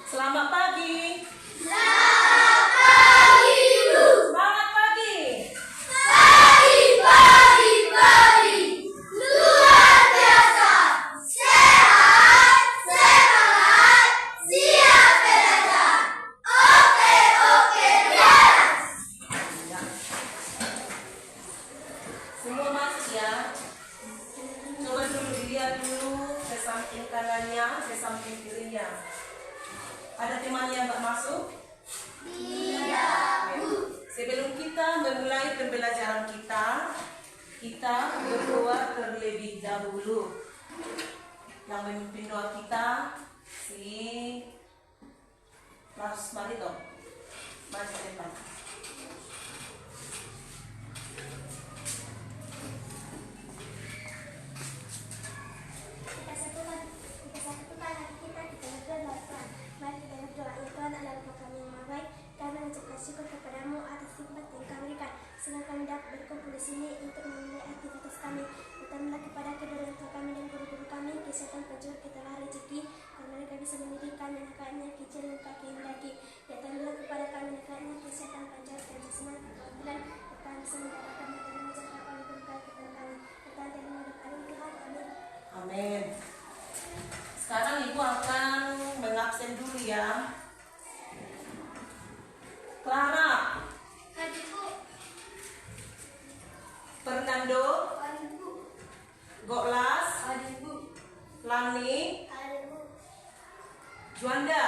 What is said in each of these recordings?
Selamat pagi. Selamat pagi, Bu. Semangat pagi. Pagi. Luar biasa. Sehat, semangat, siap belajar. Oke, beres. Ya. Semua masuk ya. Coba dulu dilihat dulu ke samping kanannya, ke samping kirinya. Ada temannya yang nggak masuk? Iya, Bu. Sebelum kita memulai pembelajaran kita berdoa terlebih dahulu. Yang memimpin doa kita si Lars Marito. Mari ke depan. Kita satukan hati kita berdoa. Mari kita berdoa. Ya Tuhan Allah Bapa kami yang maha baik, kami mengucapkan syukur kepadamu atas nikmat yang kami berikan. Senang kami dapat berkumpul di sini untuk memulai aktivitas kami. Berterima kepada kedua orang tua kami dan guru-guru kami, kesehatan penjual kita rezeki, agar mereka bisa mendidik kami anak-anaknya kecil dan kaki yang lagi. Ya Tuhan kepada kami anak-anaknya kesehatan penjual dan semangat kemudian kita bisa mendapatkan dan menjaga oleh berkat kepada kami. Kita terima kasih Tuhan. Amin. Amin. Sekarang ibu akan mengabsen dulu ya. Clara, Hadir, Bu. Fernando, Hadir, Bu. Goklas, Hadir, Bu. Lani, Hadir, Bu. Juanda,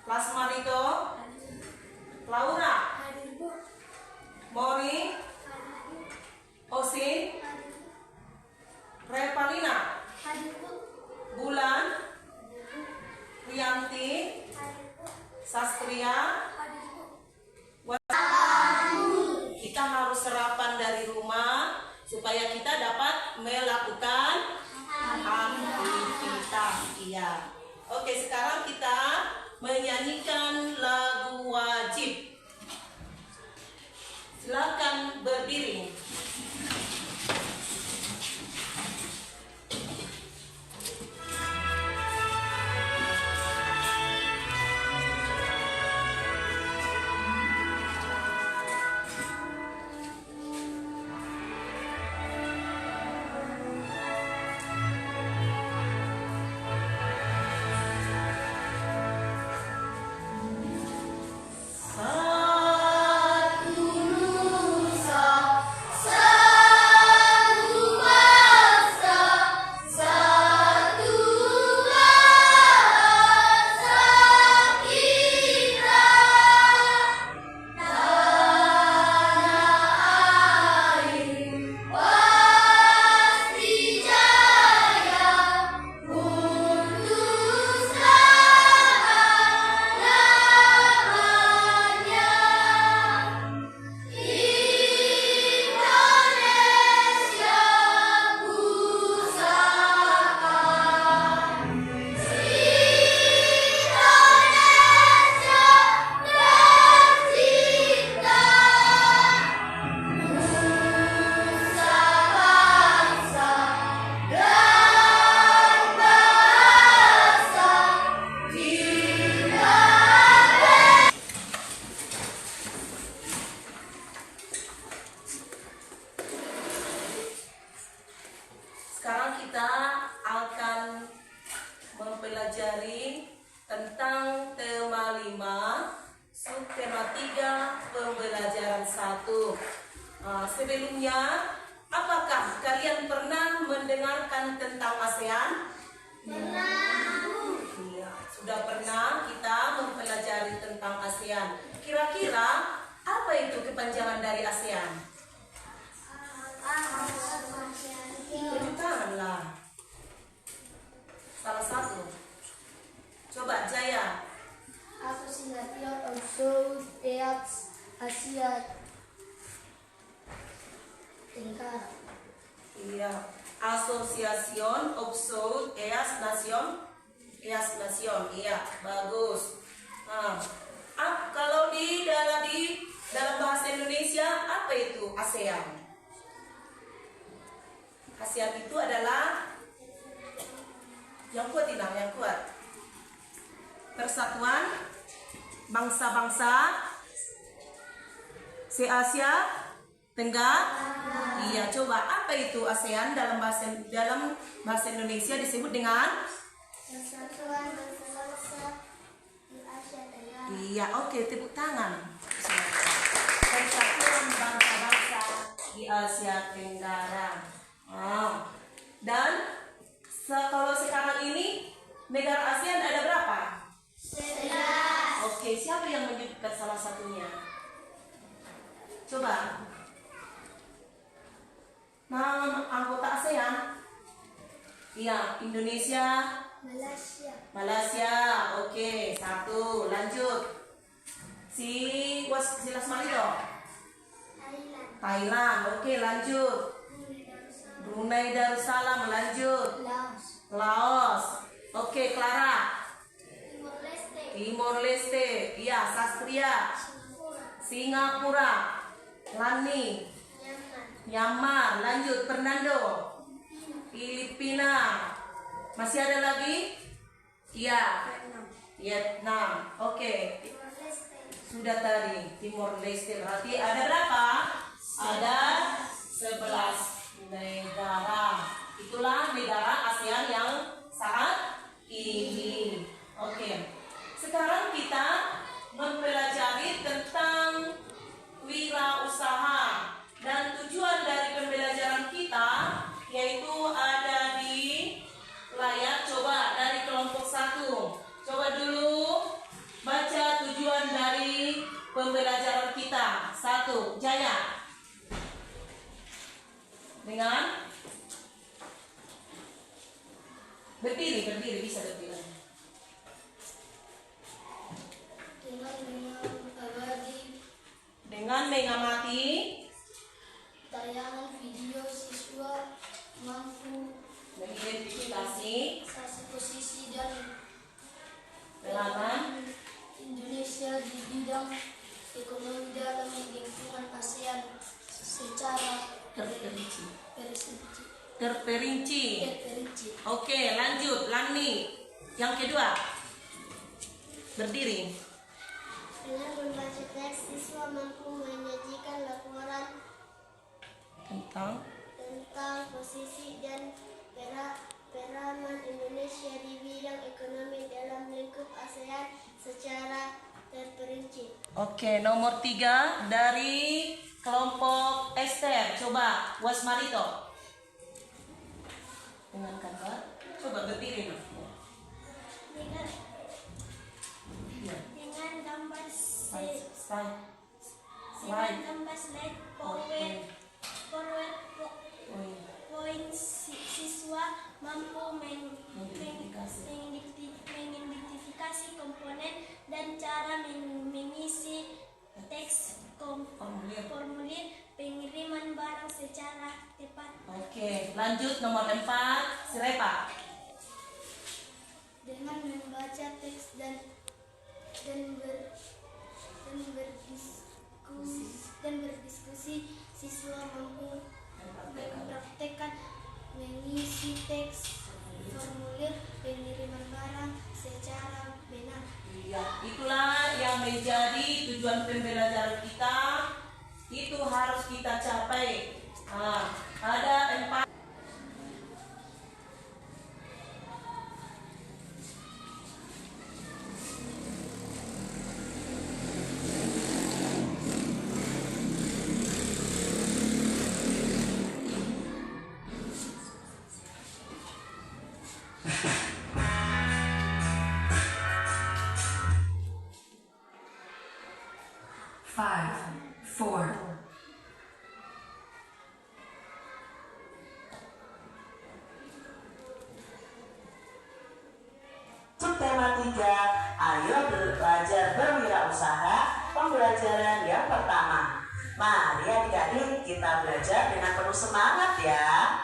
Las Marito, Hadir, Bu. Laura, Hadir, Bu. Mori, Hadir, Bu. Osin, Hadir, Bu. Repalina, Hadir, Bu. Bulan, Rianti, Hadir, Bu. Sastria. Hadir, Bu. Kita harus sarapan dari rumah supaya kita dapat melakukan aktivitas. Iya. Oke, sekarang kita menyanyikan lagu wajib. Silakan berdiri. Satu nusa, satu bangsa, satu bahasa kita. Tanah air pasti jaya, kuduslah namanya. Indonesia pusaka, Indonesia tercinta, nusa bangsa dan bahasa kita. Sekarang kita akan mempelajari tentang tema 5, subtema 3, pembelajaran 1. Sebelumnya, apakah kalian pernah mendengarkan tentang ASEAN? Iya, sudah pernah kita mempelajari tentang ASEAN. Kira-kira apa itu kepanjangan dari ASEAN? Tunjuk tanganlah. Salah satu. Coba Jaya. Association of Southeast Asia Tenggara. Iya. Association of South East Nation. Iya, bagus. Kalau di dalam bahasa Indonesia apa itu ASEAN? ASEAN itu adalah yang kuat, yang kuat. Persatuan Bangsa-Bangsa se-Asia Tenggara. Iya, coba apa itu ASEAN dalam bahasa Indonesia disebut dengan? Persatuan Bangsa-Bangsa di Asia Tenggara. Iya, oke, tepuk tangan. Persatuan Bangsa-Bangsa di Asia Tenggara. Dan kalau sekarang ini negara ASEAN ada berapa? 11. Oke, siapa yang menyebutkan salah satunya? Coba. Nama anggota ASEAN? Iya, Indonesia, Malaysia. Oke, 1. Lanjut. Si Lasmali dong. Thailand. Oke, lanjut. Brunei Darussalam. Lanjut. Laos. Oke, Clara. Timor Leste. Iya, Sastria. Singapura. Lani. Myanmar. Lanjut, Fernando. Filipina. Masih ada lagi? Iya. Vietnam. Oke. Sudah tadi Timor Leste. Berarti ada berapa? Ada 11 negara. Itulah negara ASEAN yang saat ini. Oke. Sekarang kita mempelajari tentang wirausaha, dan tujuan dari pembelajaran kita yaitu ada di layar. Coba dari kelompok 1. Coba dulu baca tujuan dari pembelajaran kita. 1. Jaya. Dengan berdiri bisa berdiri. Dengan mengamati tayangan video siswa mampu mengidentifikasi posisi dan peranan Indonesia di bidang ekonomi dalam lingkungan ASEAN secara terperinci. Oke, lanjut. Lani. Yang kedua. Berdiri. Dengan membaca teks, siswa mampu menyajikan laporan Tentang posisi dan peranan Indonesia di bidang ekonomi dalam lingkup ASEAN secara terperinci. Oke, nomor 3 dari kelompok Esther. Coba, Wasmarito. Dengan gambar. Coba berdiri. Dengan gambar Slide. slide PowerPoint, siswa mampu mengidentifikasi komponen dan cara mengisi teks formulir pengiriman barang secara tepat. Oke, lanjut nomor 4, Sirepa. dengan membaca teks dan berdiskusi, siswa mampu mempraktekkan mengisi teks formulir pengiriman barang secara benar. Iya, itulah yang menjadi tujuan pembelajaran kita. Itu harus kita capai. Ada 4. Tema 3, ayo belajar berwirausaha, pembelajaran yang pertama. Mari adik-adik kita belajar dengan penuh semangat ya.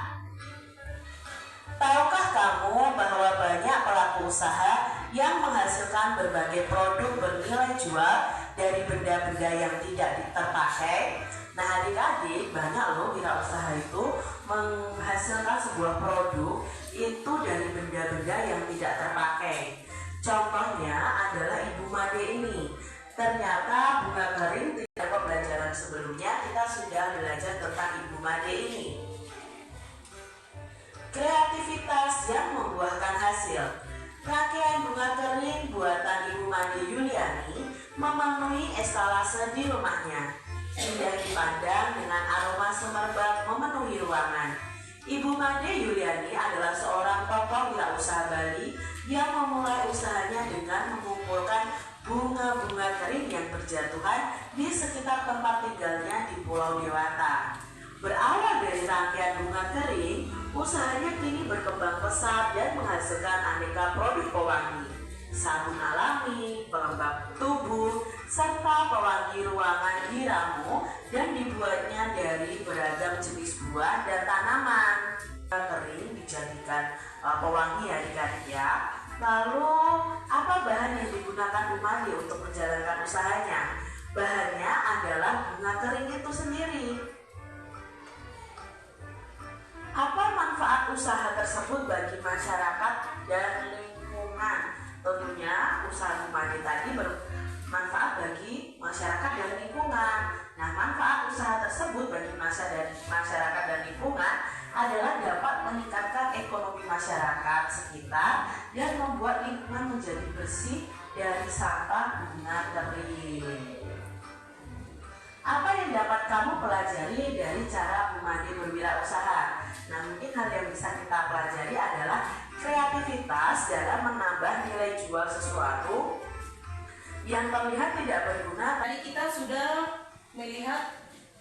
Tahukah kamu bahwa banyak pelaku usaha yang menghasilkan berbagai produk bernilai jual dari benda-benda yang tidak terpakai? Nah adik-adik, banyak loh wirausaha itu menghasilkan sebuah produk itu dari benda-benda yang tidak terpakai. Contohnya Made ini. Kreativitas yang membuahkan hasil. Rangkaian bunga kering buatan Ibu Made Yuliani memenuhi etalase di rumahnya. Indah dipandang dengan aroma semerbak memenuhi ruangan. Ibu Made Yuliani adalah seorang tokoh wirausaha Bali yang memulai usahanya dengan mengumpulkan bunga-bunga kering yang berjatuhan di sekitar tempat tinggalnya di Pulau Dewata. Berawal dari rangkaian bunga kering, usahanya kini berkembang pesat dan menghasilkan aneka produk pewangi, sabun alami, pelembab tubuh, serta pewangi ruangan di ramu dan dibuatnya dari beragam jenis buah dan tanaman. Bunga kering dijadikan pewangi adik-adik ya. Lalu apa bahan yang digunakan Bu Made untuk menjalankan usahanya? Bahannya adalah bunga kering itu sendiri. Apa manfaat usaha tersebut bagi masyarakat dan lingkungan? Tentunya usaha Bu Made tadi bermanfaat bagi masyarakat dan lingkungan. Nah, manfaat usaha tersebut bagi masyarakat dan lingkungan adalah dapat meningkatkan ekonomi masyarakat sekitar dan membuat lingkungan menjadi bersih dari sampah bunga kering. Apa yang dapat kamu pelajari dari cara Bu Made berwirausaha? Nah, mungkin hal yang bisa kita pelajari adalah kreativitas dalam menambah nilai jual sesuatu yang terlihat tidak berguna. Tadi kita sudah melihat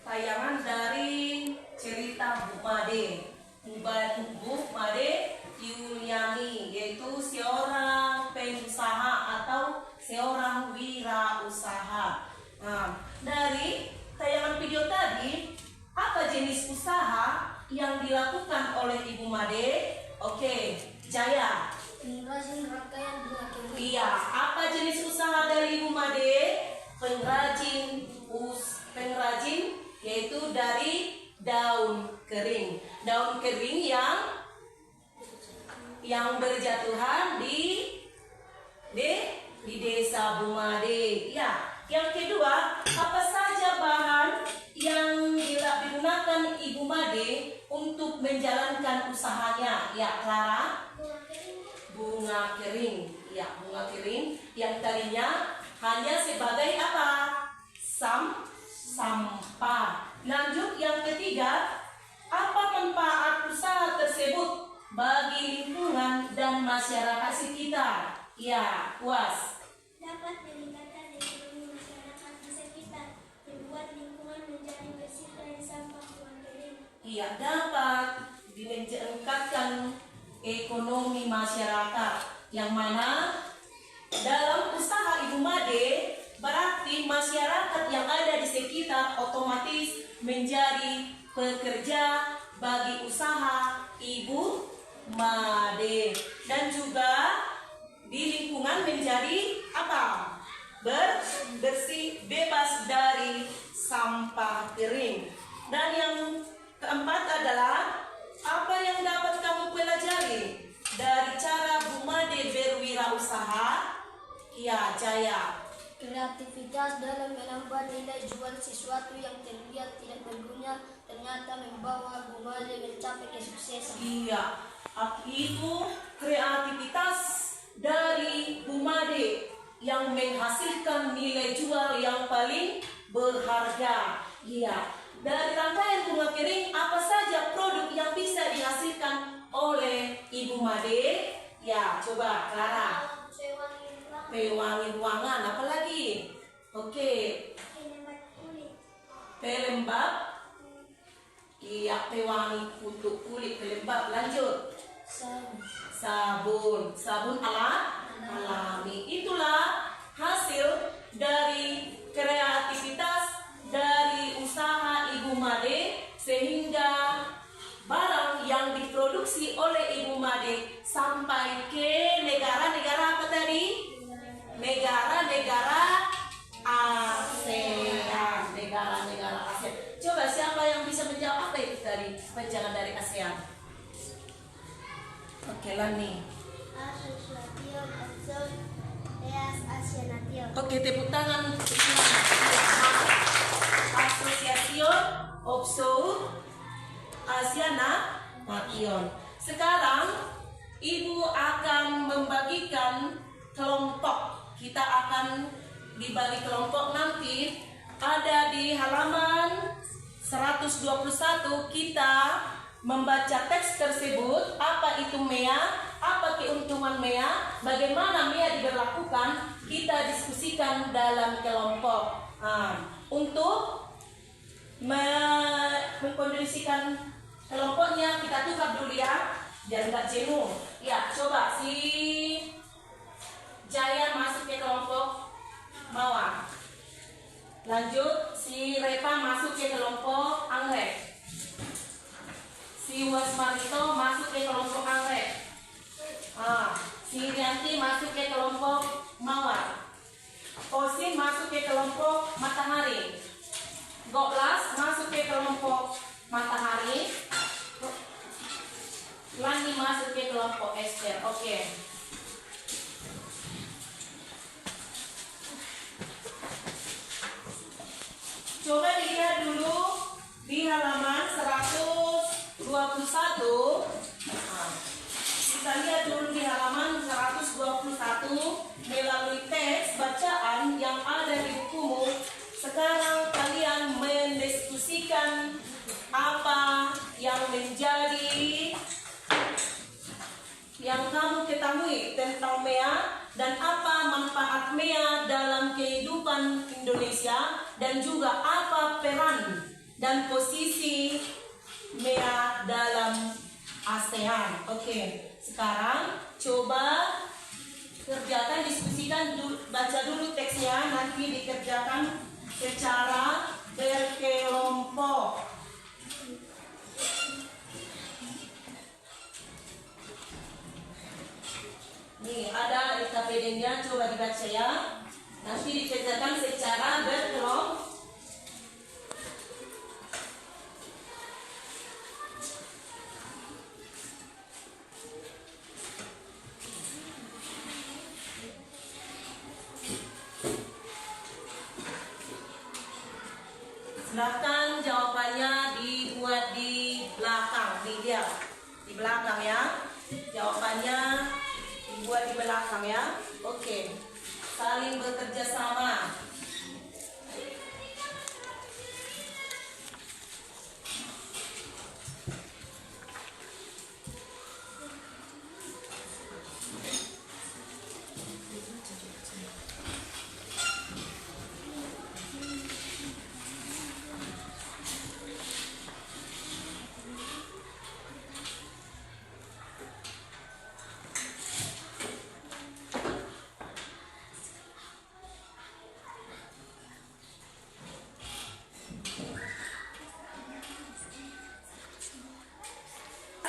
tayangan dari cerita Bu Made. Bu Made Yuliani, yaitu seorang pengusaha atau seorang wirausaha. Nah, dari tayangan video tadi, apa jenis usaha yang dilakukan oleh Ibu Made? Oke, Jaya. Pengrajin rangkaian bunga kering. Iya, apa jenis usaha dari Ibu Made? Pengrajin yaitu dari daun kering. Daun kering yang berjatuhan di desa Bu Made. Ya, yang kedua, apa saja bahan yang digunakan Ibu Made untuk menjalankan usahanya? Ya, Clara. Bunga kering. Ya, bunga kering yang tadinya hanya sebagai apa? Sampah. Lanjut yang ketiga, apa manfaat usaha tersebut bagi lingkungan dan masyarakat sekitar? Ya, puas. Dapat meningkatkan ekonomi masyarakat di sekitar, membuat lingkungan menjadi bersih dari sampah bunga kering. Iya, dapat meningkatkan ekonomi masyarakat, yang mana dalam usaha Ibu Made berarti masyarakat yang ada di sekitar otomatis menjadi pekerja bagi usaha Ibu Made, dan juga di lingkungan menjadi apa? Bersih, bebas dari sampah kering. Dan yang keempat adalah apa yang dapat kamu pelajari dari cara Bu Made berwirausaha? Ya, Jaya. Kreativitas dalam menambah nilai jual sesuatu yang terlihat tidak berguna ternyata membawa Bu Made mencapai kesuksesan. Iya, itu kreativitas dari Bu Made yang menghasilkan nilai jual yang paling berharga. Iya, dari rangkaian bunga kering apa saja produk yang bisa dihasilkan oleh Ibu Made? Ya, coba Clara. Pewangi ruangan, apa lagi? Oke. Pelembab. Iya, pewangi untuk kulit, pelembab. Lanjut. Sabun alami. Itulah hasil dari kreativitas dari usaha Ibu Made, sehingga barang yang diproduksi oleh Ibu Made sampai ke negara-negara apa tadi? Negara-negara ASEAN. Negara-negara ASEAN. Coba siapa yang bisa menjawab apa itu tadi? Penjelasan dari ASEAN. Oke, Lani. Oke, tepuk tangan. Asociación of South Asiana Mation. Sekarang Ibu akan membagikan kelompok. Kita akan dibagi kelompok nanti ada di halaman 121. Kita membaca teks tersebut, apa itu MEA, apa keuntungan MEA, bagaimana MEA diberlakukan, kita diskusikan dalam kelompok. Untuk mengkondisikan kelompoknya kita tukar dulu ya, biar nggak jenuh. Ya, coba si Jaya masuk ke kelompok Mawar. Lanjut si Reva masuk ke kelompok Anggrek. Si Wasmarito masuk ke kelompok Anggrek. Si Rianti masuk ke kelompok Mawar. Osin masuk ke kelompok Matahari. Goklas masuk ke kelompok Matahari. Lani masuk ke kelompok Esther. Oke. Coba dilihat dulu di halaman 121. Kita lihat dulu di halaman 121 melalui teks bacaan yang ada di bukumu. Sekarang kalian mendiskusikan apa yang menjadi yang kamu ketahui tentang MEA dan apa manfaat MEA dalam kehidupan Indonesia dan juga apa peran dan posisi MEA dalam ASEAN. Oke, sekarang coba kerjakan, diskusikan, baca dulu teksnya, nanti dikerjakan secara berkelompok. Nih ada SKPD-nya, coba dibaca ya. Nanti dikerjakan secara berkelompok. Silahkan jawabannya dibuat di belakang, nih dia di belakang ya. Jawabannya dibuat di belakang ya. Oke, saling bekerja sama.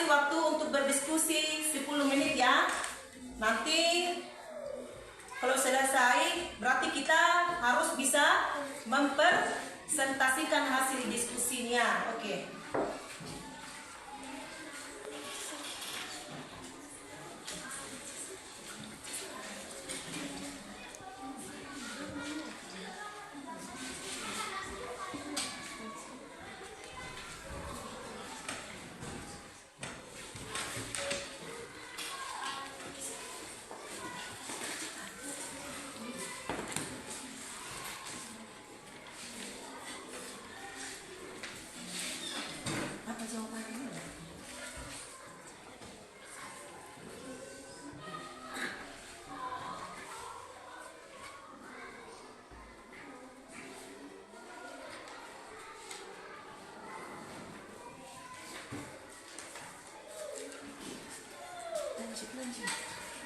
Waktu untuk berdiskusi 10 menit ya. Nanti kalau selesai berarti kita harus bisa mempresentasikan hasil diskusinya. Oke.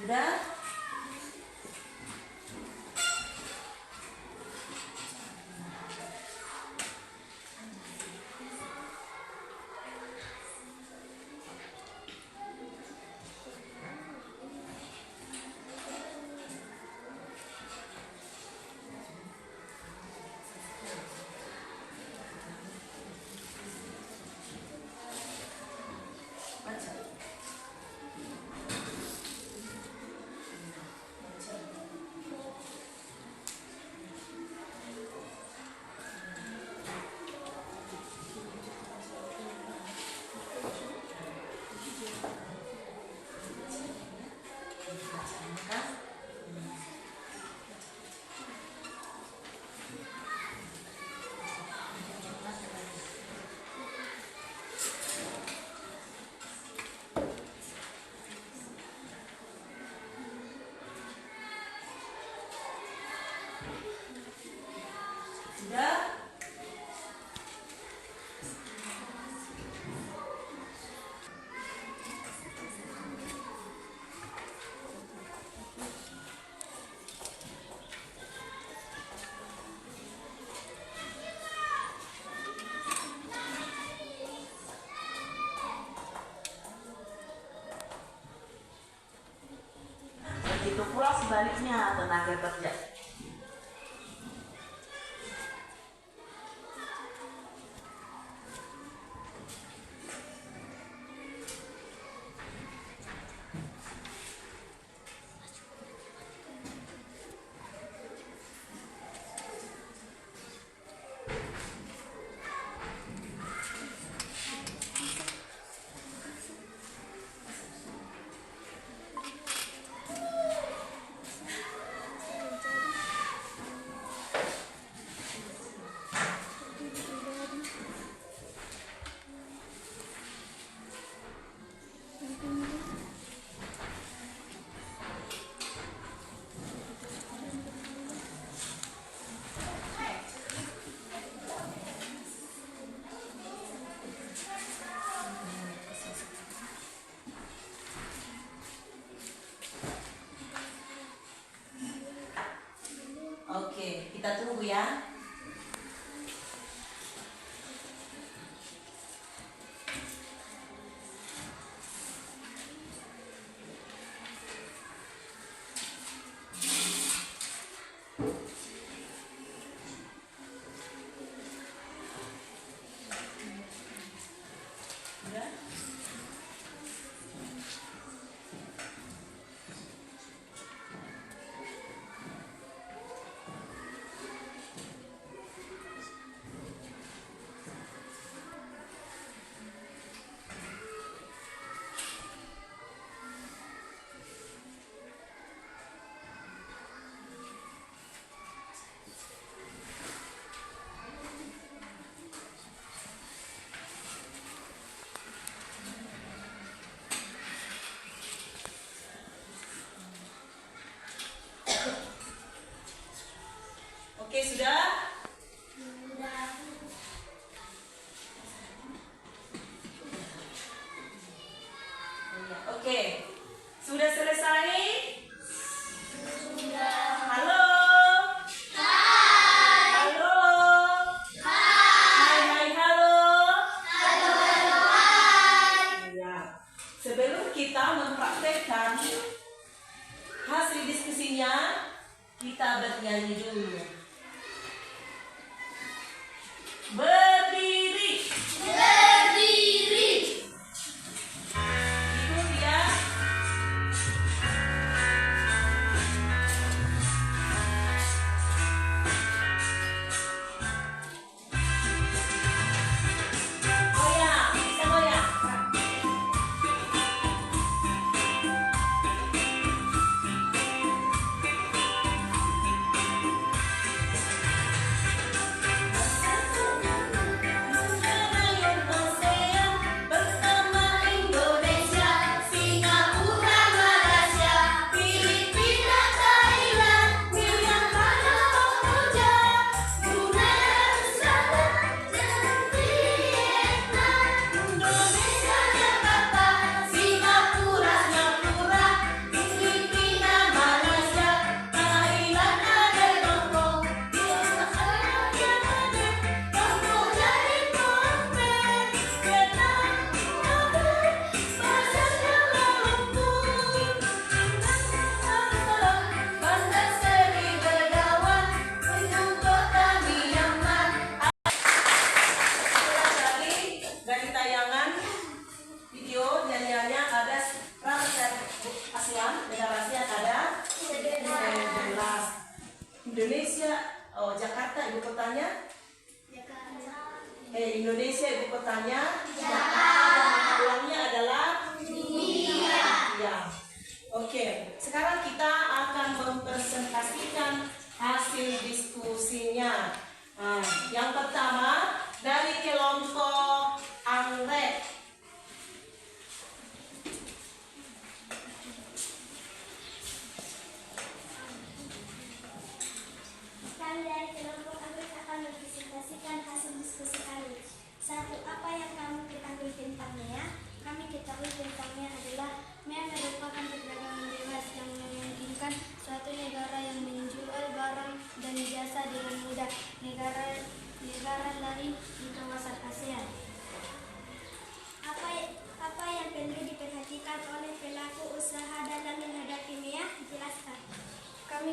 Udah? Baca. begitu pula sebaliknya tenaga kerja. Oke, kita tunggu ya. Oke, sudah? Oke, sudah selesai? Halo? Halo? Hai, halo? Ya. Sebelum kita mempraktekkan hasil diskusinya, kita bernyanyi dulu. Berdiri. Ikut ya. Goyang, bisa goyang. Dari tayangan video nyanyiannya ada Ramadhan ASEAN, negara ASEAN ada 11. Indonesia, oh Jakarta ibu kotanya? Indonesia ibu kotanya? Jakarta. Ulangnya adalah? Ya. Oke, sekarang kita akan mempresentasikan hasil diskusinya. Yang pertama dari kelompok Anggrek. Kami dari kelompok Anggrek akan mempresentasikan hasil diskusi kami. 1. Apa yang kamu ketahui tentangnya? Kami ketahui tentangnya adalah merupakan perdagangan bebas yang memungkinkan suatu negara yang menjual barang dan jasa dengan mudah negara lain di kawasan ASEAN. Apa yang perlu diperhatikan oleh pelaku usaha dalam menghadapi MEA? Jelaskan. Kami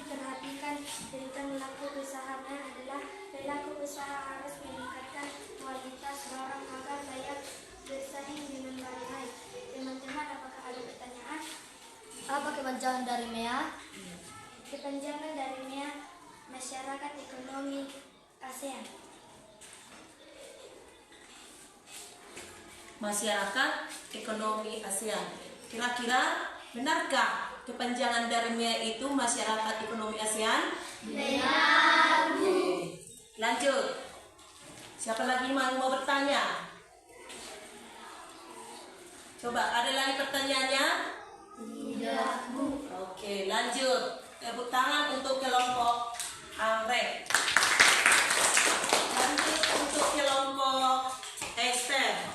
perhatikan tentang pelaku usahanya adalah pelaku usaha harus meningkatkan kualitas barang agar layak bersaing dengan barang lain. Teman-teman, apakah ada pertanyaan? Apa kepanjangan dari MEA? Kepanjangan dari MEA Masyarakat Ekonomi ASEAN. Masyarakat Ekonomi ASEAN. Kira-kira benarkah kepanjangan dari MEA itu Masyarakat Ekonomi ASEAN? Benar. Oke. Lanjut. Siapa lagi mau bertanya? Coba, ada lagi pertanyaannya? Tidak, Bu. Oke, lanjut. Tepuk tangan untuk kelompok Anggrek. Lanjut untuk kelompok Esther.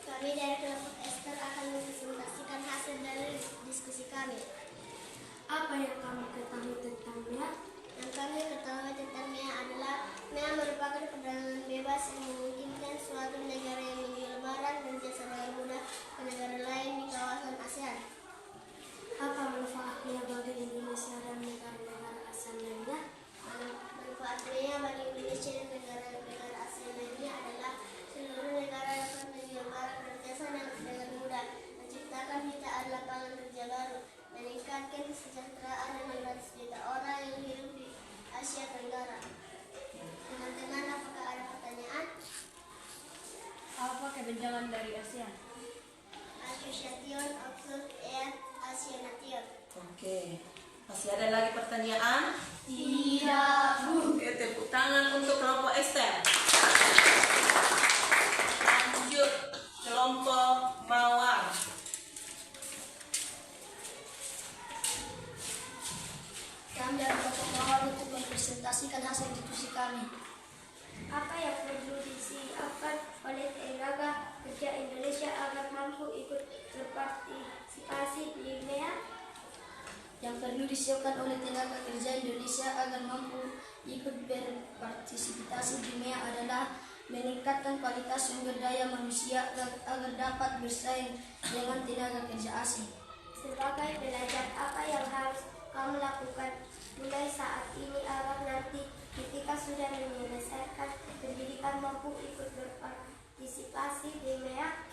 Kami dari kelompok Esther akan mempresentasikan hasil dari diskusi kami. Apa yang kamu ketahui tentang MEA? Yang kami ketahui tentang MEA adalah MEA merupakan perdagangan bebas yang memungkinkan suatu negara yang menjual barang dan jasa dengan mudah ke negara lain di kawasan ASEAN. Apa manfaatnya bagi Indonesia dan negara-negara ASEAN lainnya? Manfaat MEA bagi Indonesia dan negara-negara ASEAN lainnya adalah seluruh negara dapat menjual barang dan jasa dengan mudah, menciptakan jutaan lapangan kerja baru, meningkatkan kesejahteraan 600 juta orang yang hidup di Asia Tenggara. Teman-teman, apakah ada pertanyaan? Apa kepanjangan dari ASEAN? Association of Southeast Asian Nations. Oke. Masih ada lagi pertanyaan? Tidak, Bu. Oke, tepuk tangan untuk kelompok Esther. Lanjut kelompok Mawar. Kami dari kelompok Mawar untuk mempresentasikan hasil diskusi kami. Apa yang perlu disiapkan oleh tenaga kerja Indonesia agar mampu ikut berpartisipasi di MEA? Yang perlu disiapkan oleh tenaga kerja Indonesia agar mampu ikut berpartisipasi di MEA adalah meningkatkan kualitas sumber daya manusia agar dapat bersaing dengan tenaga kerja asing. Sebagai pelajar, apa yang harus kamu lakukan mulai saat ini agar nanti ketika sudah menyelesaikan pendidikan mampu ikut berpartisipasi di MEA?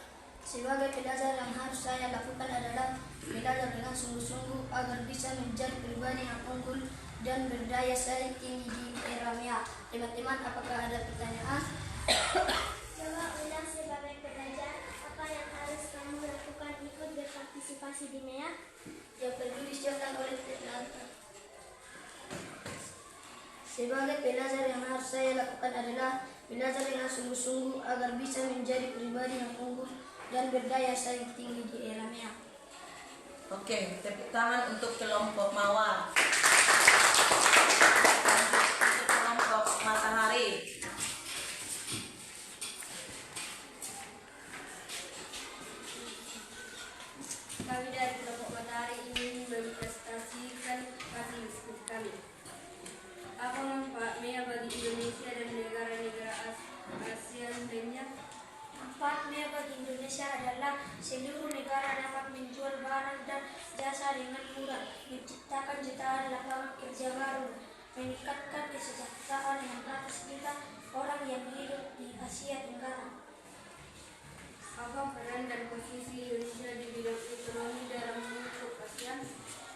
Sebagai pelajar, yang harus saya lakukan adalah belajar dengan sungguh-sungguh agar bisa menjadi pribadi yang unggul dan berdaya saing tinggi di era MEA. Teman-teman, apakah ada pertanyaan? Coba ulang. Sebagai pelajar, apa yang harus kamu lakukan ikut berpartisipasi di MEA? Yang perlu disiapkan oleh tenaga. Sebagai pelajar, yang harus saya lakukan adalah belajar dengan sungguh-sungguh agar bisa menjadi pribadi yang unggul dan berdaya saing tinggi di era MEA. Oke, tepuk tangan untuk kelompok Mawar. Lanjut untuk kelompok Matahari. Kami dari kelompok Matahari ingin mempresentasikan hasil diskusi kami. Apa manfaat MEA bagi Indonesia dan negara-negara ASEAN lainnya? Manfaat MEA bagi Indonesia adalah seluruh negara dapat menjual barang dan jasa dengan mudah, menciptakan jutaan lapangan kerja baru, meningkatkan kesejahteraan 600 juta orang yang hidup di Asia Tenggara. Apa peran dan posisi Indonesia di bidang ekonomi dalam membentuk ASEAN?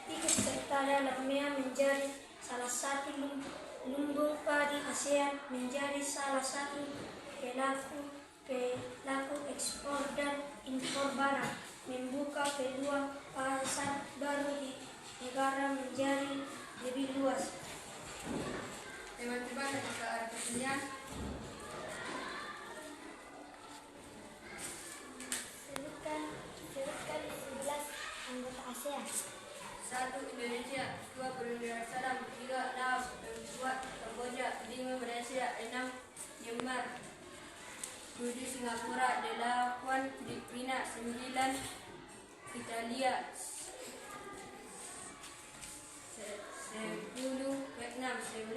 Ikut serta dalam MEA menjadi salah satu lumbung padi ASEAN, menjadi salah satu pelaku ekspor dan impor barang, membuka peluang pasar baru di negara menjadi lebih luas. Teman-teman, apakah ada pertanyaan? Sebutkan 11 anggota ASEAN. 1. Indonesia, 2. Brunei Darussalam, 3. Laos, 4. Kamboja, 5. Malaysia, 6. Myanmar, 7. Singapura, 8. Filipina, 9. Italia, 10, 6, 11.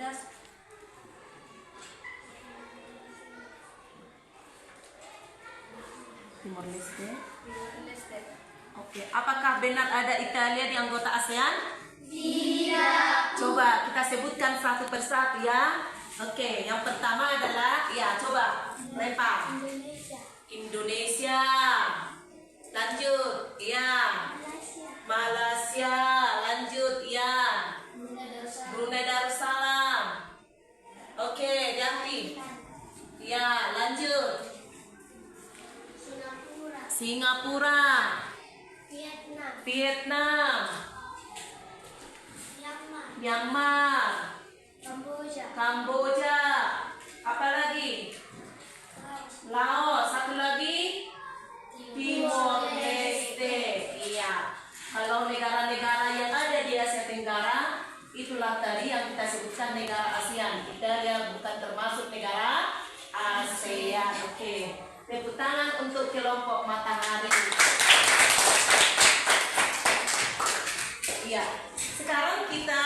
Timor Leste. Timor Leste. Oke, apakah benar ada Italia di anggota ASEAN? Tidak. Coba kita sebutkan satu persatu ya. Oke, yang pertama adalah ya coba lempar. Indonesia, Indonesia. Lanjut, ya. Malaysia, Malaysia. Lanjut, ya. Brunei Darussalam. Oke, ganti. Ya, lanjut. Singapura, Singapura. Vietnam, Vietnam. Myanmar, Myanmar. Kamboja, Kamboja. Apa lagi? Laos. Satu lagi. Timor Leste. Iya. Kalau negara-negara yang ada di Asia Tenggara, itulah tadi yang kita sebutkan negara ASEAN. Italia bukan termasuk negara ASEAN. Oke. Tepuk tangan untuk kelompok matahari. Iya. Sekarang kita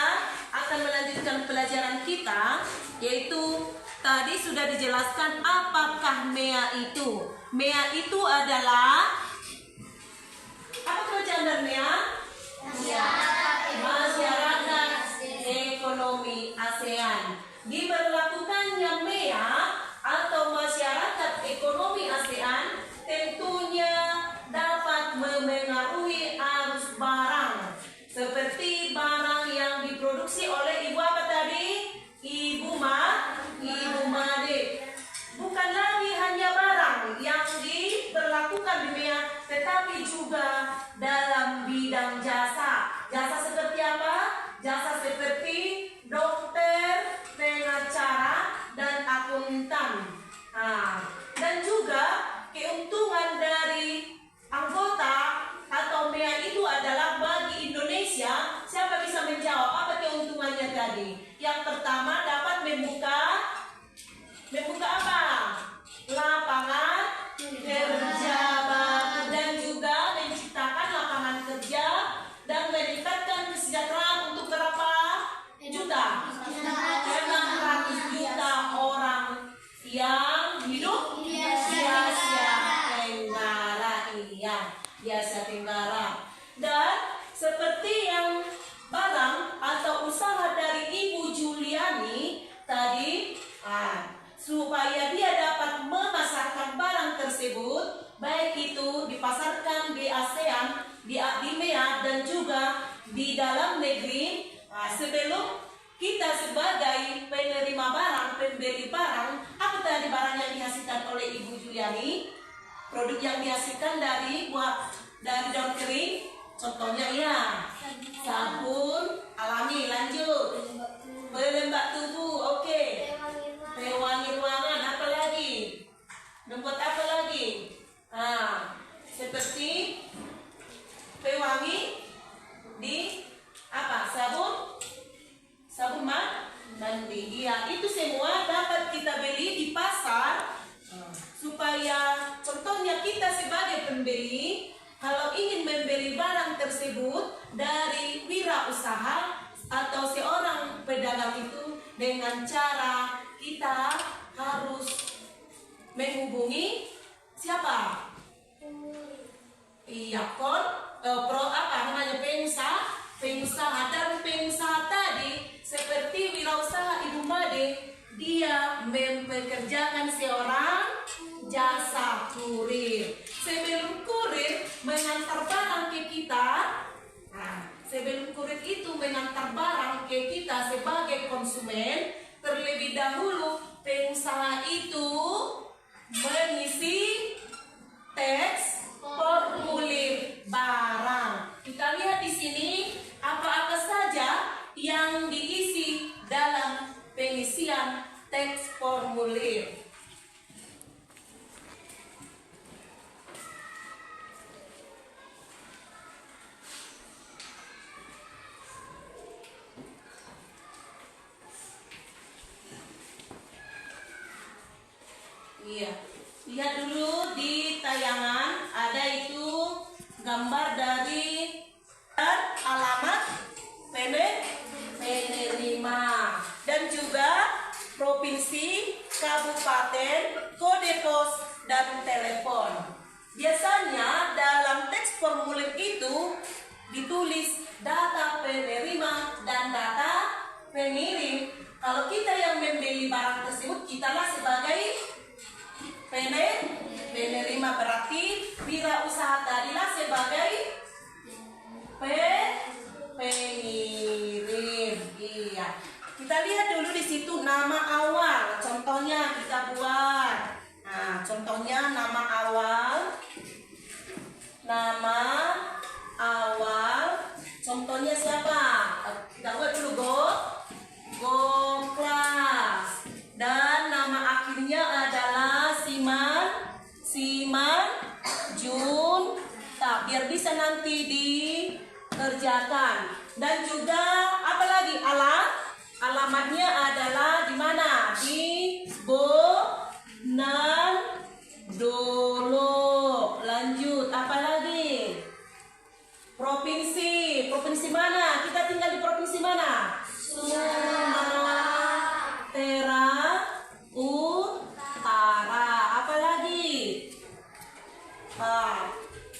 akan melanjutkan pelajaran kita, yaitu tadi sudah dijelaskan apakah MEA itu. MEA itu adalah apa kerjaan dari MEA? Masyarakat Ekonomi ASEAN. Diberlakukannya MEA atau Masyarakat Ekonomi ASEAN tentunya dapat memengaruhi arus barang, seperti barang yang diproduksi oleh ibu apa tadi? Ibu Made. Bukan lagi hanya barang yang diberlakukan di MEA, tetapi juga dalam bidang jasa. Jasa seperti apa? Jasa seperti dokter, pengacara, dan akuntan. Dan juga keuntungan dari anggota atau MEA itu adalah bagi Indonesia. Siapa bisa menjawab apa keuntungannya tadi? Yang pertama dapat membuka apa? Lapangan kerja baru, dan juga menciptakan lapangan kerja dan meningkatkan kesejahteraan untuk berapa juta? 600 juta orang yang hidup di Asia Tenggara. Iya, di Asia Tenggara. Dan seperti yang barang atau usaha dari Ibu Juliani tadi, supaya dia dapat memasarkan barang tersebut, baik itu dipasarkan di ASEAN, di MEA, dan juga di dalam negeri. Sebelum kita sebagai penerima barang, pembeli barang, apa tadi barang yang dihasilkan oleh Ibu Juliani? Produk yang dihasilkan dari daun kering, contohnya ya sabun alami. Lanjut, pelembab tubuh. Oke. Pewangi ruangan. Apa lagi? Membuat apa lagi? Seperti pewangi di apa? Sabun mandi. Iya, itu semua dapat kita beli di pasar, supaya contohnya kita sebagai pembeli, kalau ingin membeli barang tersebut dari wirausaha atau seorang pedagang itu, dengan cara kita harus menghubungi siapa? Iya, pengusaha. Dan pengusaha tadi seperti wirausaha Ibu Made, dia mempekerjakan seorang jasa kurir. Sebelum kurir mengantar barang ke kita, sebelum kurir itu mengantar barang ke kita sebagai konsumen, terlebih dahulu pengusaha itu mengisi teks formulir barang. Kita lihat di sini apa-apa saja yang diisi dalam pengisian teks formulir. Iya, lihat dulu di tayangan, ada itu gambar dari alamat provinsi, kabupaten, kode pos, dan telepon. Biasanya dalam teks formulir itu ditulis data penerima dan data pengirim. Kalau kita yang membeli barang tersebut, kitalah sebagai penerima, berarti wirausaha tadilah sebagai pengirim. Iya. Kita lihat dulu di situ nama awal. Contohnya kita buat. Nah, contohnya nama awal. Nama awal. Contohnya siapa? Kita buat dulu Goklas. Dan nama akhirnya adalah Siman Junta. Biar bisa nanti dikerjakan. Dan juga apa lagi? Alamatnya adalah di mana? Di Bonandolo. Lanjut, apa lagi? Provinsi mana? Kita tinggal di provinsi mana? Sumatera Utara. Apa lagi?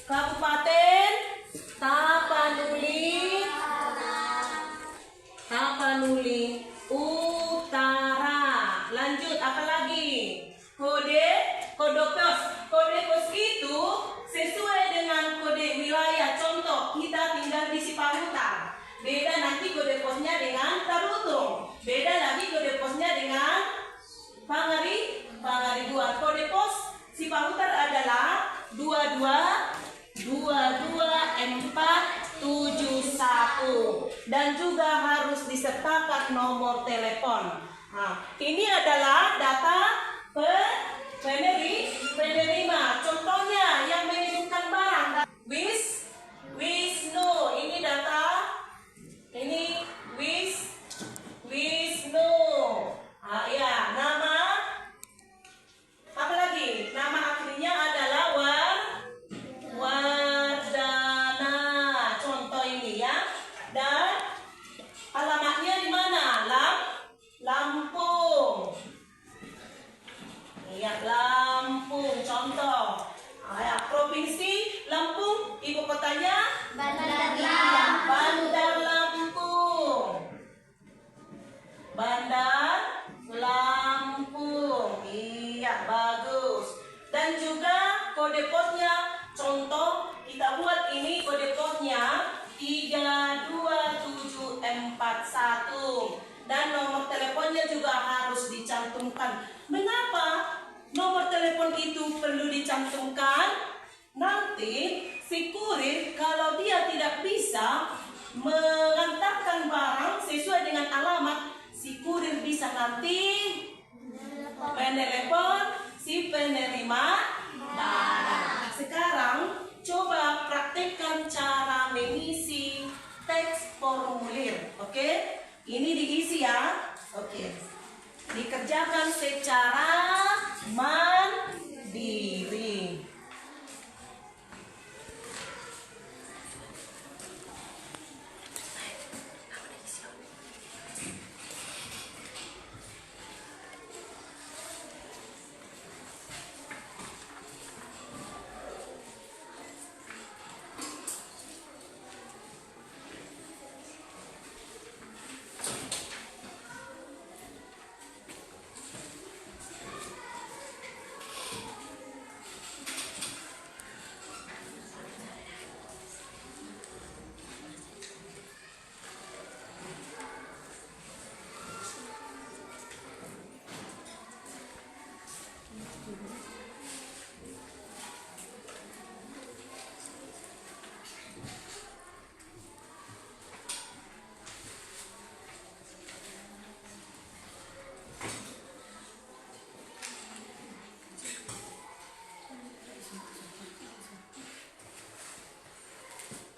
Kabupaten Tapanuli Utara. Lanjut, apa lagi? Kode pos itu sesuai dengan kode wilayah. Contoh, kita tinggal di Cipahutar. Beda nanti kode posnya dengan Tarutung. Beda lagi kode posnya dengan Pangaribuan. Kode pos Cipahutar adalah 22471 dan juga harus disertakan nomor telepon. Nah, ini adalah data penerima. Contohnya yang mengirimkan barang Wisnu. Ini data Wisnu. Ya, nama apa lagi? Nama akhirnya adalah Wardana. Contoh ini ya. Dan alamatnya di mana? Lampung. Iya, Lampung. Contoh. Ya, provinsi Lampung, ibu kotanya Bandar Lampung. Bandar Lampung. Iya, bagus. Dan juga kode posnya, contoh kita buat ini kode posnya 32741 dan nomor teleponnya juga harus dicantumkan. Mengapa nomor telepon itu perlu dicantumkan? Nanti si kurir kalau dia tidak bisa mengantarkan barang sesuai dengan alamat, si kurir bisa nanti menelepon si penerima barang. Sekarang coba praktekkan cara mengisi teks formulir. Oke? Ini diisi ya. Oke. Dikerjakan secara mandiri.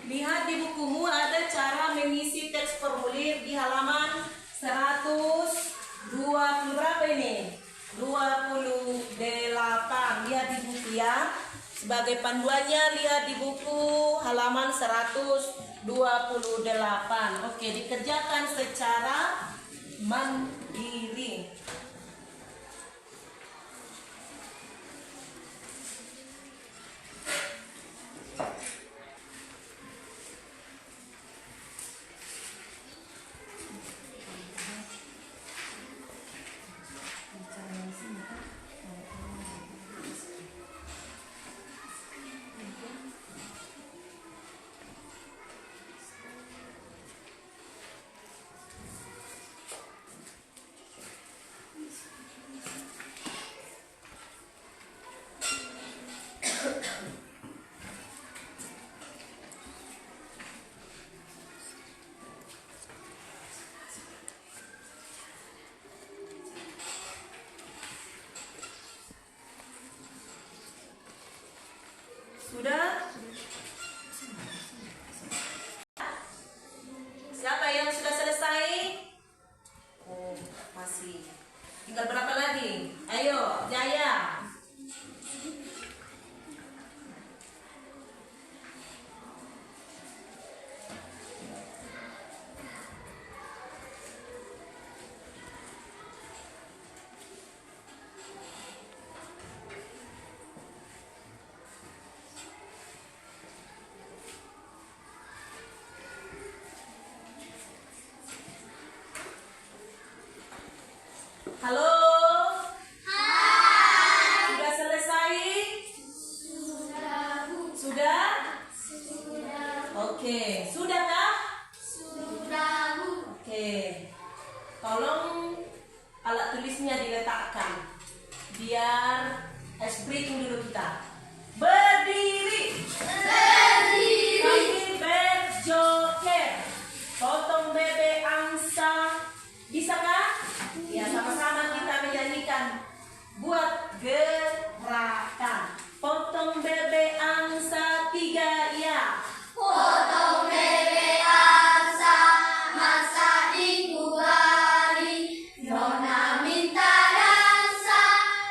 Lihat di bukumu ada cara mengisi teks formulir di halaman 120 berapa ini? 28. Lihat di buku ya. Sebagai panduannya lihat di buku halaman 128. Oke, dikerjakan secara mandiri. belajar ice breathing dulu kita. Berdiri. Kaki berjoget. Potong bebek angsa. Bisakah? Ya, sama-sama kita menyanyikan. Buat gerakan. Potong bebek angsa 3 ya. Potong bebek angsa, masak di kuali. Nona minta dansa,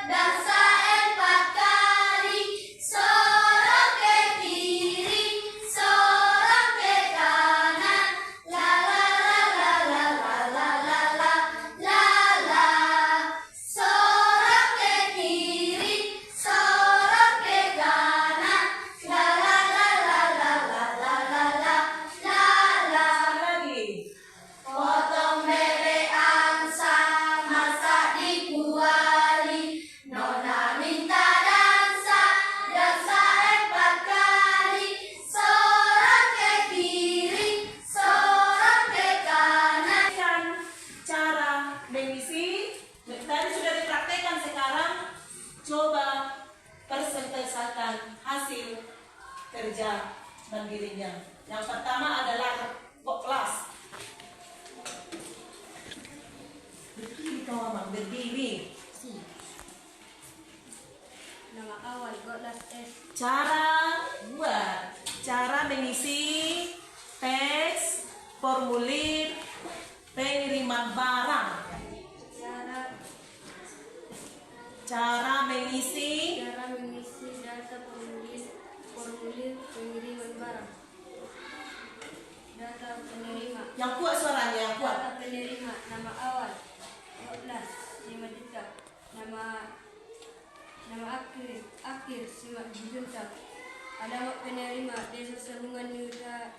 dansa 4 kali. Sorong ke kiri, sorong ke kanan. La la la la la la la la la la. Sorong ke kiri, sorong ke kanan. La la la la la la la la la la. Lagi. Potong bebek angsa, masak di kuali. Nona minta dansa, dansa 4 kali. Sorong ke kiri, sorong ke kanan. Kan cara mengisi tadi sudah dipraktekkan, sekarang coba persentasekan hasil kerja mandirinya. Yang pertama adalah kelas. Berdiri kau Amang, berdiri. Nama awal Godlas S. Cara mengisi teks formulir pengiriman barang. Cara mengisi data formulir pengiriman barang. Data penerima. yang kuat, suaranya yang kuat. Data penerima, nama awal 14, 5 juta. Nama akhir 5 juta. Alamat penerima Desa Sabungan Yuta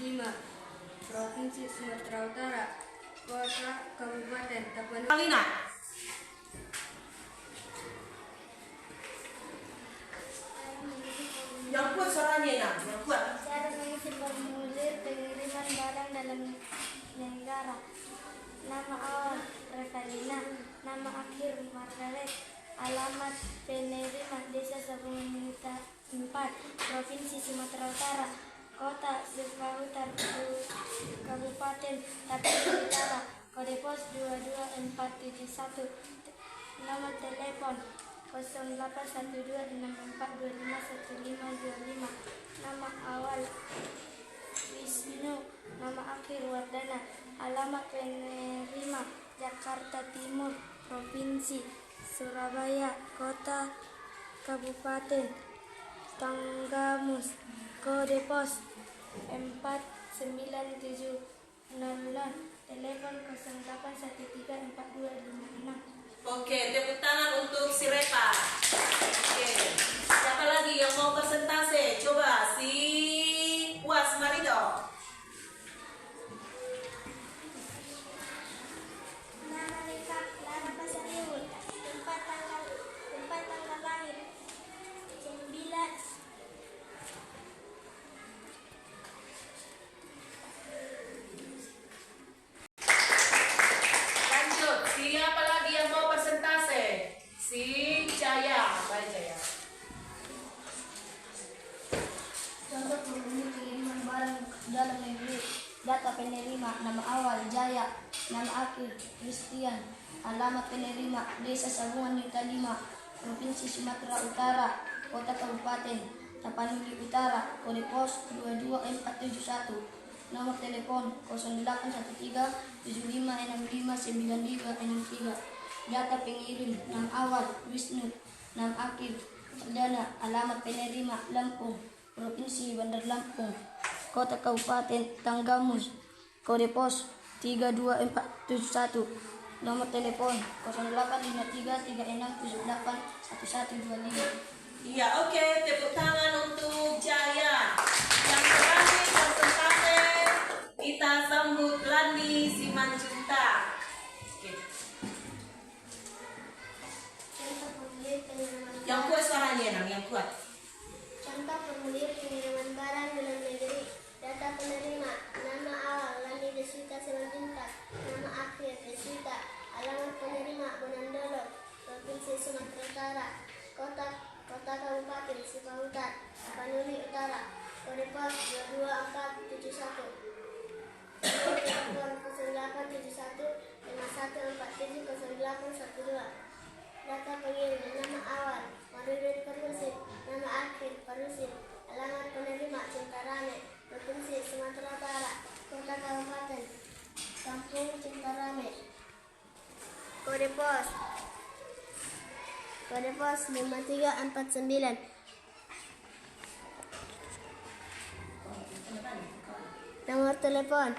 5, Provinsi Sumatera Utara, Kota Kabupaten Tapanuli. Alina, yang kuat suaranya ya, yang kuat. Cara mengisi formulir pengiriman barang dalam negara. Nama awal Revalina, nama akhir Margaret. Alamat penerima Desa Sabungan Yuta 4, Provinsi Sumatera Utara, Kota Sumatera Kabupaten Tapanuli Utara, kode pos 22471, nomor telepon 081264251525, nama awal Wisnu, nama akhir Wardana. Alamat penerima Jakarta Timur, Provinsi Surabaya, Kota Kabupaten Tanggamus, kode pos 49700, telepon 08134256. Oke, tepuk tangan untuk si Repa. Oke, siapa lagi yang mau presentase? Coba si Was Marido. Nama lengkap Lara Pasaribu. Tempat tanggal lahir 9. Lanjut, siapa lagi yang mau presentase? Si Jaya, Baik Jaya. Contoh formulir pengiriman barang dalam negeri. Data penerima, nama awal Jaya, nama akhir Christian. Alamat penerima Desa Sabungan Yuta 5, Provinsi Sumatera Utara, Kota Kabupaten Tapanuli Utara, kode pos 22471, nomor telepon 0813756593. Data pengirim, nama awal Wisnu, nama akhir Perdana. Alamat penerima Lampung, Provinsi Bandar Lampung, Kota Kabupaten Tanggamus, kode pos 32471, nomor telepon 085336781125. Iya, oke, tepuk tangan untuk Jaya. Yang terakhir presentase kita sambut Lani Simanjunta. Oke. Contoh formulir pengiriman Yang kuat suaranya, Nang, yang kuat. Contoh formulir pengiriman barang dalam negeri. Data penerima, nama awal Lani Deswita Simanjunta, nama akhir Deswita. Alamat penerima Bonandolo, Provinsi Sumatera Utara, Utara. Kota Kabupaten Sipahutan, Tapanuli Utara. Kode pos 22471. Telepon 0871 51470812. Data pengirim: nama awal Maridin Perusin, nama akhir Perusin. Alamat penerima Cintarame, Provinsi Sumatera Utara. Kota Kabupaten Kampung Cintarame. Kode pos 5349. Nomor telepon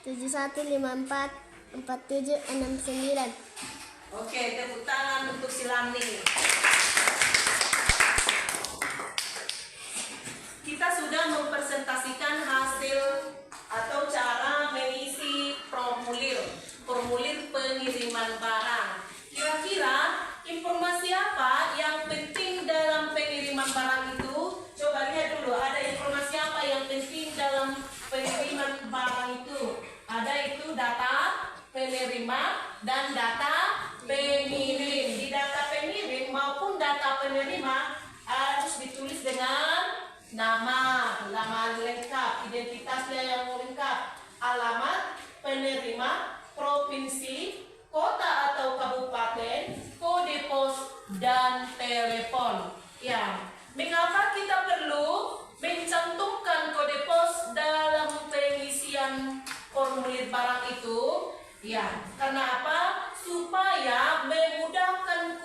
71544769. Oke, tepuk tangan untuk si Lamni. Kita sudah mempresentasikan hasil atau cara mengisi formulir pengiriman barang. Kira-kira informasi apa yang penting dalam pengiriman barang itu? Coba lihat dulu, ada informasi apa yang penting dalam pengiriman barang itu? Ada itu data penerima dan data pengirim. Di data pengirim maupun data penerima harus ditulis dengan nama lengkap, identitasnya yang lengkap, alamat penerima, provinsi, kota atau kabupaten, kode pos, dan telepon. Ya, mengapa kita perlu mencantumkan kode pos dalam pengisian formulir barang itu? Ya, karena apa? Supaya memudahkan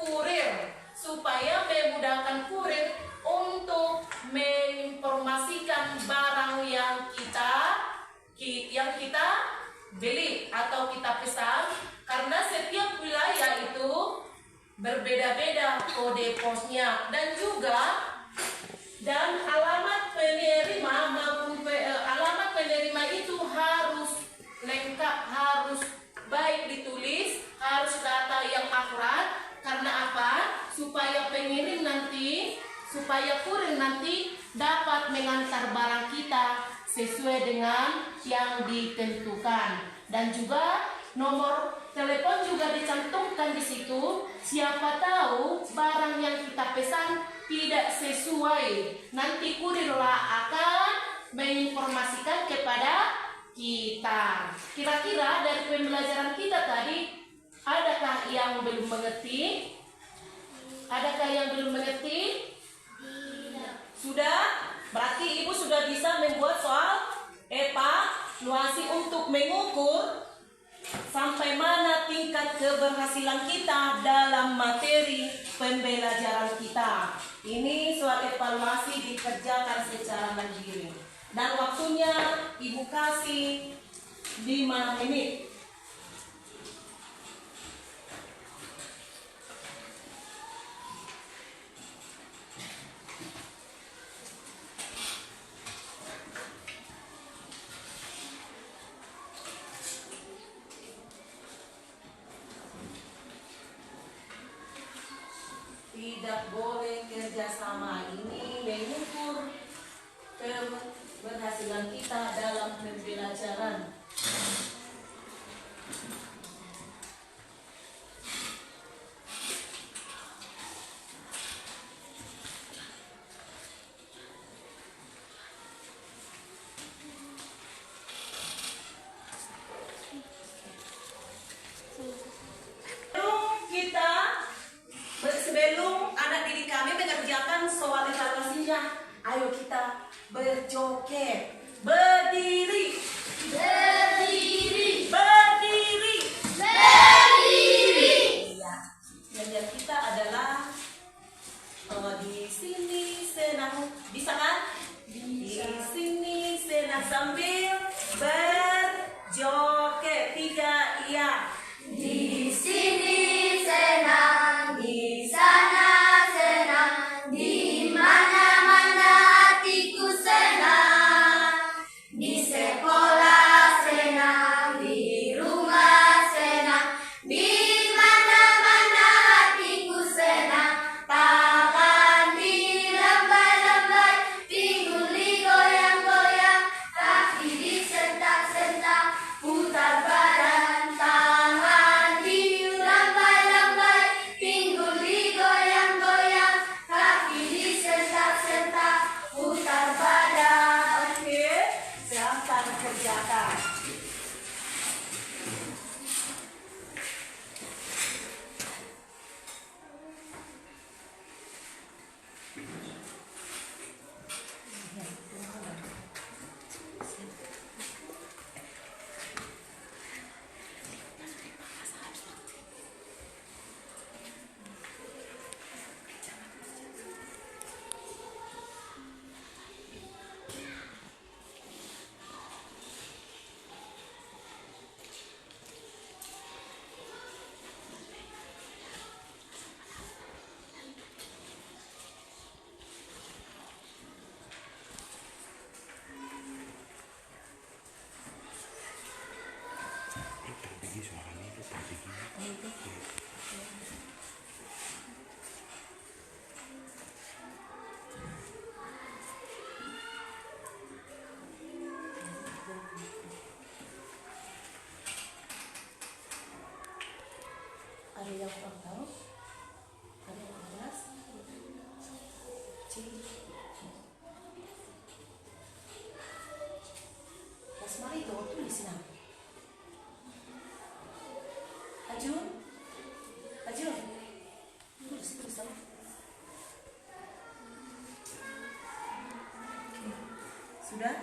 kurir untuk menginformasikan barang yang kita beli atau kita pesan, karena setiap wilayah itu berbeda-beda kode posnya dan alamat penerima maupun alamat penerima itu harus lengkap, harus baik ditulis, harus data yang akurat. Karena apa? Supaya kurir nanti dapat mengantar barang kita sesuai dengan yang ditentukan. Dan juga nomor telepon juga dicantumkan di situ. Siapa tahu barang yang kita pesan tidak sesuai, nanti kurirlah akan menginformasikan kepada kita. Kira-kira dari pembelajaran kita tadi, adakah yang belum mengerti? Sudah? Berarti Ibu sudah bisa membuat soal evaluasi untuk mengukur sampai mana tingkat keberhasilan kita dalam materi pembelajaran kita. Ini soal evaluasi dikerjakan secara mandiri. Dan waktunya Ibu kasih 5 menit. Tidak boleh kerjasama ini mengukur keberhasilan kita dalam pembelajaran. Sebelum anak didik kami mengerjakan soal evaluasinya, ayo kita berjoget, berdiri, ya. Yang kita adalah di sini senang, bisa kan? Di sini senang sambil berjoget, 3 iya. Di sini senang, di sana senang, di mana-mana hatiku senang. Di sekolah senang. Basmala itu tulis nama. Ajun, tulis sama. Sudah?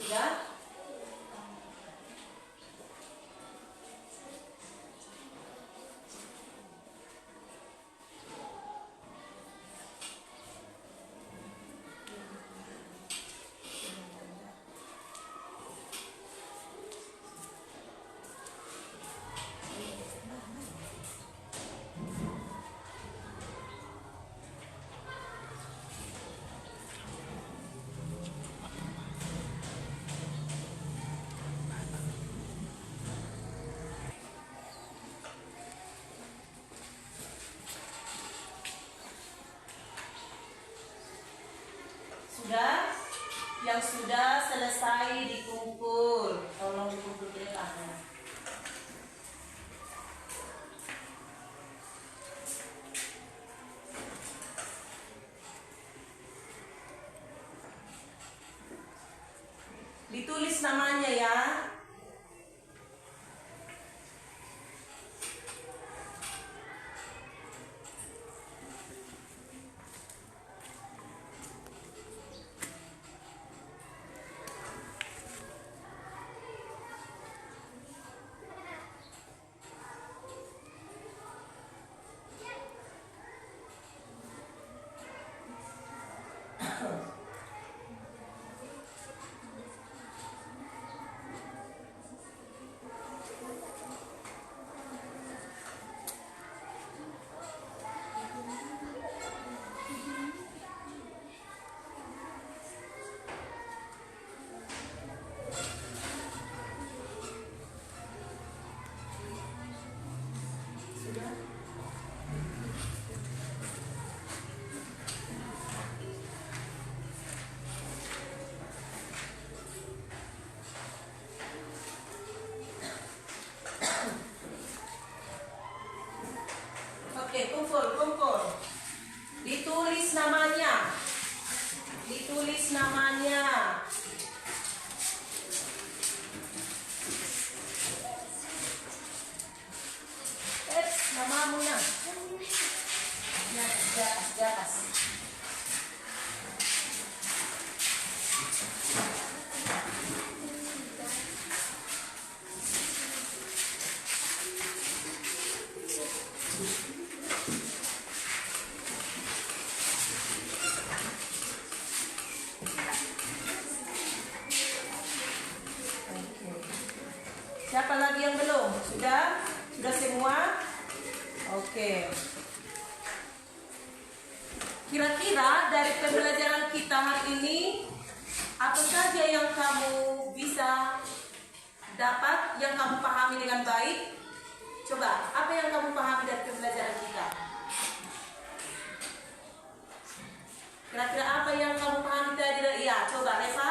Sudah? Sudah? Yang sudah selesai dikumpul, tolong dikumpul ke depannya. Ditulis namanya ya. Oke, kumpul. Ditulis namanya. Namamu ya. Nah, di atas. Siapa lagi yang belum? Sudah? Sudah semua? Oke. Kira-kira dari pembelajaran kita hari ini, apa saja yang kamu bisa dapat, yang kamu pahami dengan baik? Coba, apa yang kamu pahami dari pembelajaran kita? Kira-kira apa yang kamu pahami tadi? Ya, coba Reva.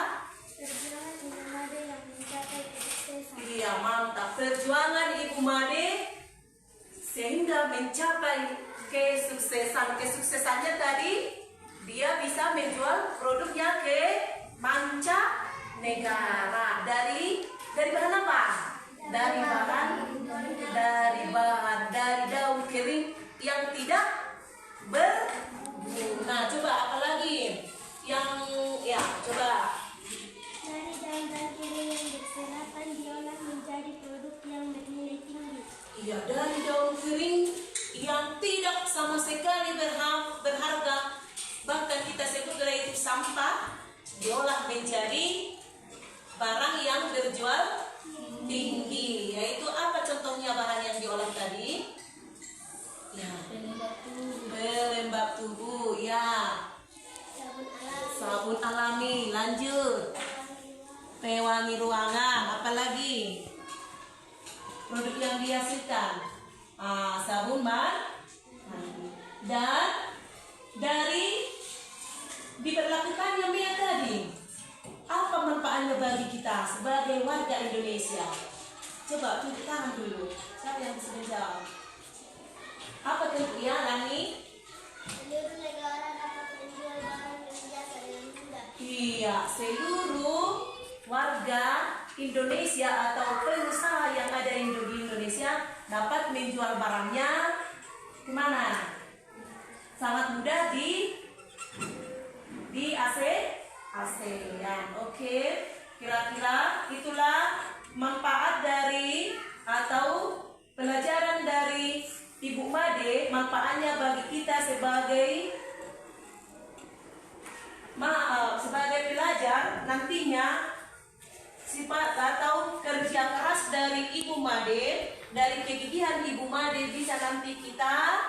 Perjuangan Ibu Made yang mencapai kesuksesan. Iya, mantap. Perjuangan Ibu Made sehingga mencapai kesuksesan. Kesuksesannya tadi dia bisa menjual produknya ke mancanegara. Dari bahan apa? Ya, dari daun kering yang tidak sama sekali berharga, bahkan kita sebut itu sampah, diolah menjadi barang yang berjual tinggi. Yaitu apa contohnya barang yang diolah tadi? Ya, pelembab tubuh, ya, sabun alami, lanjut, pewangi ruangan, apalagi produk yang dihasilkan, sabun mandi. Dan dari diberlakukannya MIA tadi, apa manfaatnya bagi kita sebagai warga Indonesia? Coba tunjuk tangan dulu, siapa yang bisa menjawab? Apa tentunya, Lani? Seluruh negara dapat menjual barang dan jasa dengan mudah. Iya, seluruh warga Indonesia atau pengusaha yang ada di Indonesia dapat menjual barangnya kemana? Sangat mudah di ASEAN. Oke, kira-kira itulah manfaat dari atau pelajaran dari Ibu Made. Manfaatnya bagi kita sebagai pelajar nantinya. Sifat atau kerja keras dari Ibu Made, dari kegigihan Ibu Made bisa nanti kita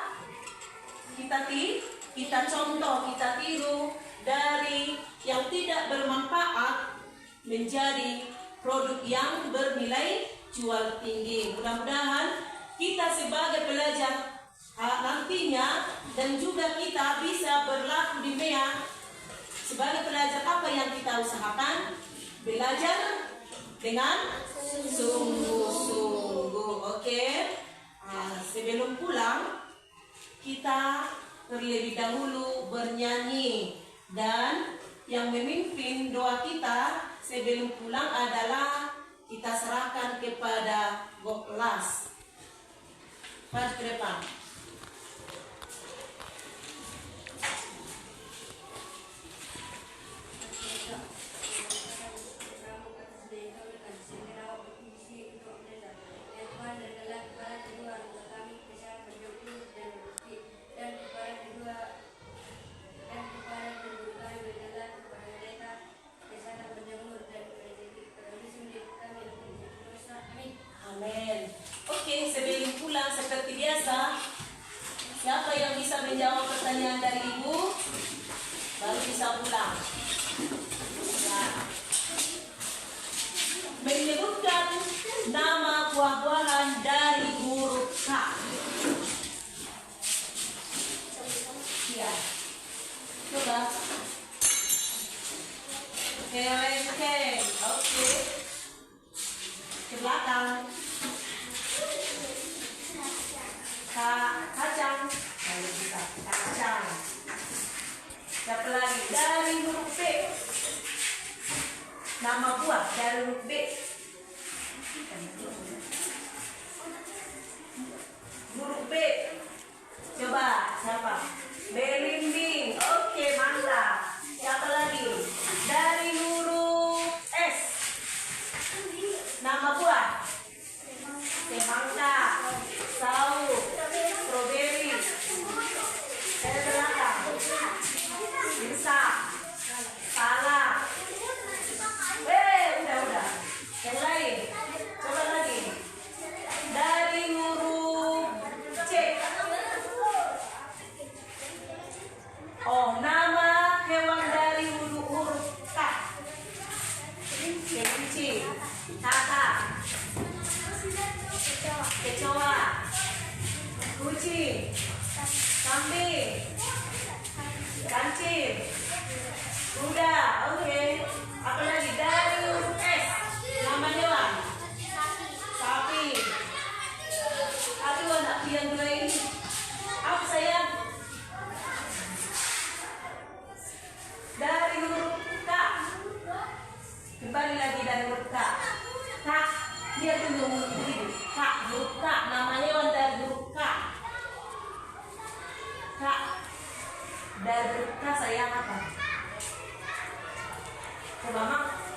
contoh, kita tiru dari yang tidak bermanfaat menjadi produk yang bernilai jual tinggi. Mudah-mudahan kita sebagai pelajar nantinya dan juga kita bisa berlaku di MEA sebagai pelajar. Apa yang kita usahakan? Belajar dengan sungguh-sungguh. Oke. Sebelum pulang kita terlebih dahulu bernyanyi, dan yang memimpin doa kita sebelum pulang adalah kita serahkan kepada Goklas. Maju ke depan. Amin. Oke, sebelum pulang seperti biasa, siapa yang bisa menjawab pertanyaan dari Ibu baru bisa pulang. Ya. Menyebutkan nama buah-buahan dari huruf K. Ya. Coba. Oke. Ke belakang. Kacang. Lalu kita kacang. Siapa lagi? Dari huruf B. Nama buah dari huruf B. Huruf B. Coba siapa? Belimbing. Oke, mantap. Siapa lagi? Dari huruf S. Nama buah? Semangka, saus, strawberry. Dari belakang. Bisa. Salah. Udah. Yang lain. Coba lagi. Dari huruf C. Oh, nama hewan dari huruf K. Kelinci, kakak, kecoa, kucing, kambing, kancing, kuda. Oke. Apa lagi? Dari huruf S. Nama hewan? Sapi. Aduh, anak yang dua ini. Apa sayang? Dari huruf K. Kembali lagi dari huruf K. K. Dia tunggu huruf K. Huruf K. Nama hewan dari huruf K. K. Dari huruf K sayang apa? Coba mak.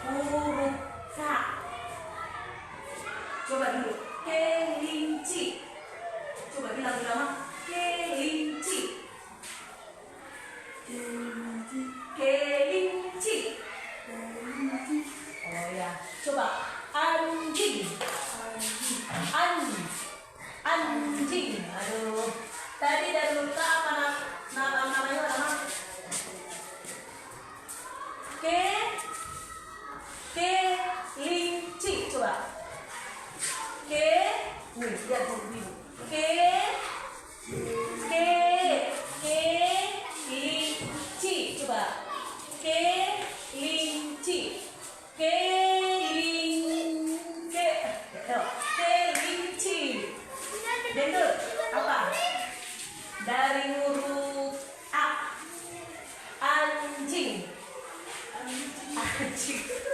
Coba. Anjing. Anjing. Aduh. Tadi dari Luka apa namanya? Kelinci. Coba. Nih, lihat dulu. Kelinci. Coba. Kelinci. Kelinci. Dendut. Apa? Dari huruf A. Anjing. Anjing.